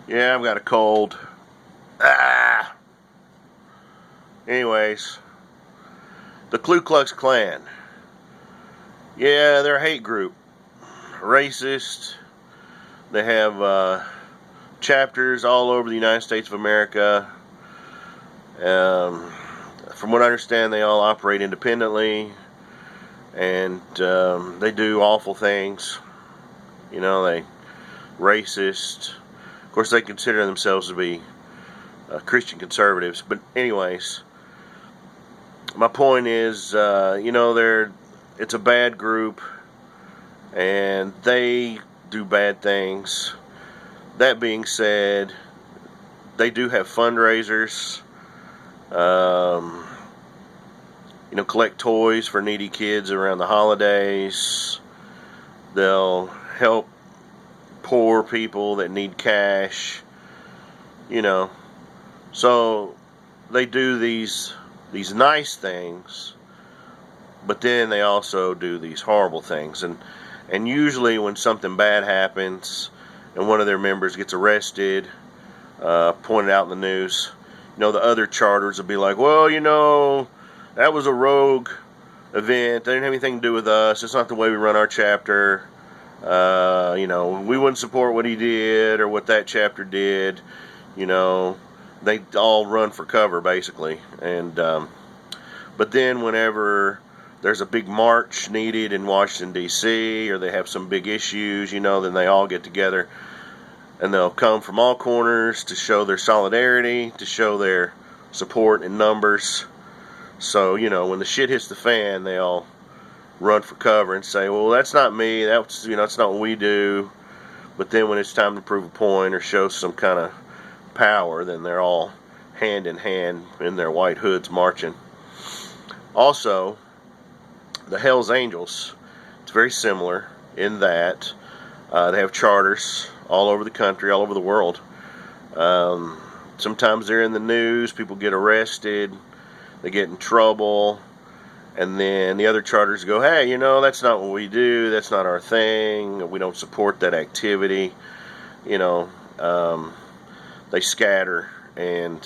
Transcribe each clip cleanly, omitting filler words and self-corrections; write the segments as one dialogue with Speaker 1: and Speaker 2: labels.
Speaker 1: Yeah, I've got a cold. Ah! Anyways, the Ku Klux Klan. Yeah, they're a hate group. Racist. They have chapters all over the United States of America. From what I understand, they all operate independently. And they do awful things. They racist. Of course, they consider themselves to be Christian conservatives. But anyways, my point is, it's a bad group, and they do bad things. That being said, they do have fundraisers. Collect toys for needy kids around the holidays. They'll help poor people that need cash. So they do these nice things, but then they also do these horrible things. And usually when something bad happens and one of their members gets arrested, pointed out in the news, the other charters will be like, well, that was a rogue event. They didn't have anything to do with us. It's not the way we run our chapter. We wouldn't support what he did or what that chapter did. They all run for cover, basically. And but then whenever there's a big march needed in Washington, D.C., or they have some big issues, then they all get together. And they'll come from all corners to show their solidarity, to show their support in numbers. So, when the shit hits the fan, they all run for cover and say, well, that's not me. That's not what we do. But then when it's time to prove a point or show some kind of power, then they're all hand in hand in their white hoods marching. Also, the Hells Angels, it's very similar in that they have charters all over the country, all over the world. Sometimes they're in the news, people get arrested, they get in trouble, and then the other charters go, hey, that's not what we do, that's not our thing, we don't support that activity. They scatter and,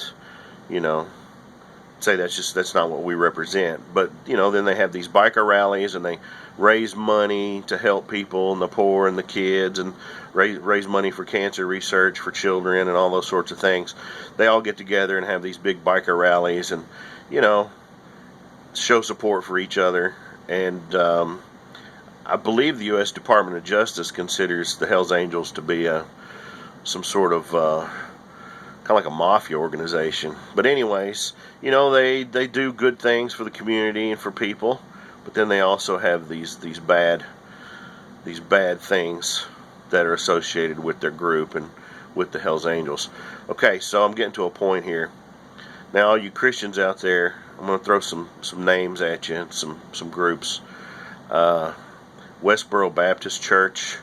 Speaker 1: say that's not what we represent. But, then they have these biker rallies and they raise money to help people and the poor and the kids, and raise money for cancer research for children and all those sorts of things. They all get together and have these big biker rallies and, show support for each other. And I believe the U.S. Department of Justice considers the Hells Angels to be some sort of kind of like a mafia organization. But anyways, they do good things for the community and for people, but then they also have these bad things that are associated with their group and with the Hells Angels. Okay, so I'm getting to a point here. Now, all you Christians out there, I'm going to throw some names at you, some groups. Westboro Baptist Church,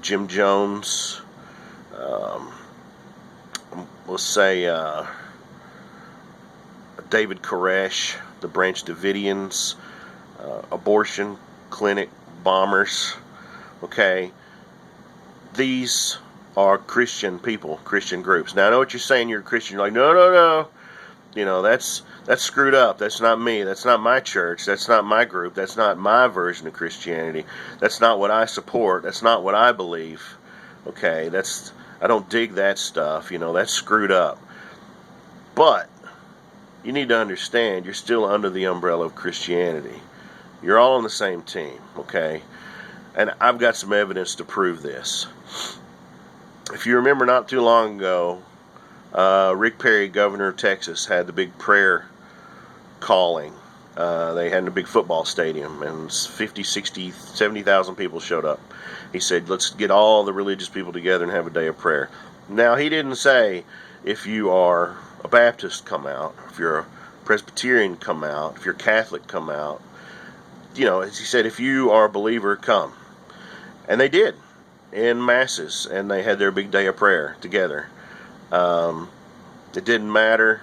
Speaker 1: Jim Jones, let's say David Koresh, the Branch Davidians, abortion clinic bombers. Okay, these are Christian people, Christian groups. Now I know what you're saying. You're a Christian. You're like, no. That's screwed up. That's not me. That's not my church. That's not my group. That's not my version of Christianity. That's not what I support. That's not what I believe. Okay, I don't dig that stuff. That's screwed up. But you need to understand, you're still under the umbrella of Christianity. You're all on the same team, okay? And I've got some evidence to prove this. If you remember not too long ago, Rick Perry, governor of Texas, had the big prayer calling. They had in a big football stadium, and 50, 60, 70,000 people showed up. He said, let's get all the religious people together and have a day of prayer. Now, he didn't say, if you are a Baptist, come out. If you're a Presbyterian, come out. If you're Catholic, come out. As he said, if you are a believer, come. And they did, in masses, and they had their big day of prayer together. It didn't matter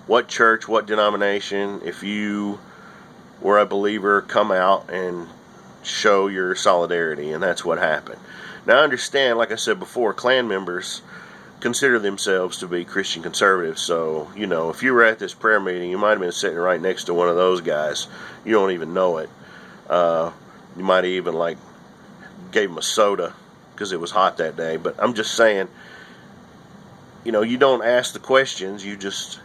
Speaker 1: what church, what denomination. If you were a believer, come out and show your solidarity, and that's what happened. Now, understand, like I said before, Klan members consider themselves to be Christian conservatives. So, if you were at this prayer meeting, you might have been sitting right next to one of those guys. You don't even know it. You might have even, gave them a soda because it was hot that day. But I'm just saying, you don't ask the questions. You just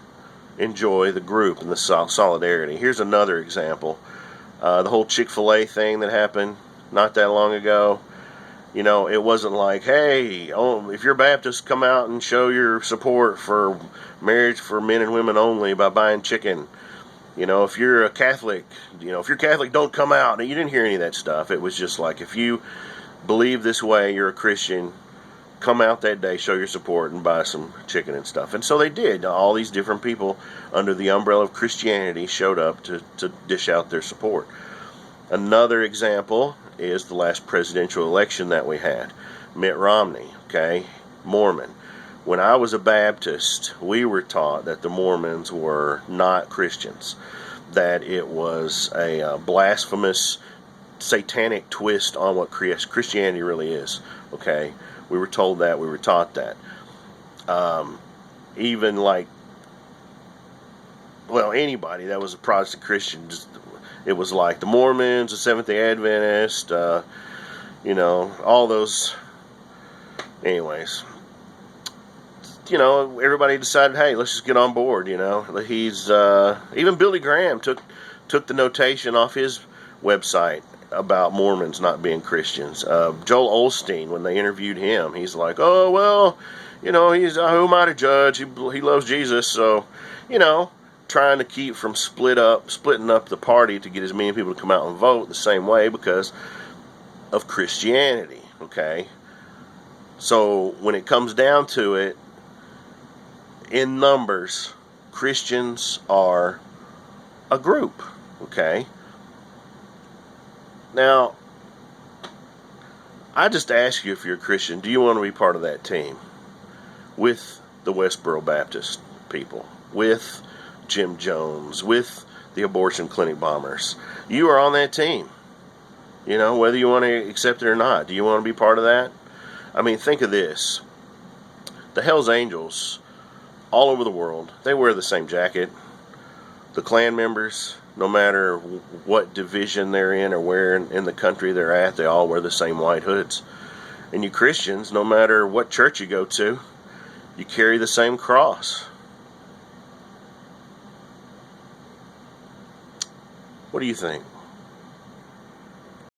Speaker 1: enjoy the group and the solidarity. Here's another example. The whole Chick-fil-A thing that happened not that long ago. It wasn't like, hey, if you're Baptist, come out and show your support for marriage for men and women only by buying chicken. If you're a Catholic, don't come out. And you didn't hear any of that stuff. It was just like, if you believe this way, you're a Christian, come out that day, show your support, and buy some chicken and stuff. And so they did. All these different people under the umbrella of Christianity showed up to dish out their support. Another example is the last presidential election that we had. Mitt Romney, Mormon. When I was a Baptist, we were taught that the Mormons were not Christians, that it was a blasphemous, satanic twist on what Christianity really is, We were told that, we were taught that. Even anybody that was a Protestant Christian, it was like the Mormons, the Seventh-day Adventist, all those. Anyways, everybody decided, hey, let's just get on board. He's even Billy Graham took the notation off his website about Mormons not being Christians. Joel Osteen, when they interviewed him, he's like, oh well, he's who am I to judge? He loves Jesus, so trying to keep from splitting up the party to get as many people to come out and vote the same way because of Christianity, So when it comes down to it, in numbers, Christians are a group, Now, I just ask you, if you're a Christian, do you want to be part of that team with the Westboro Baptist people, with Jim Jones, with the abortion clinic bombers? You are on that team, whether you want to accept it or not. Do you want to be part of that? I mean, think of this. The Hells Angels, all over the world, they wear the same jacket. The Klan members, no matter what division they're in or where in the country they're at, they all wear the same white hoods. And you Christians, no matter what church you go to, you carry the same cross. What do you think?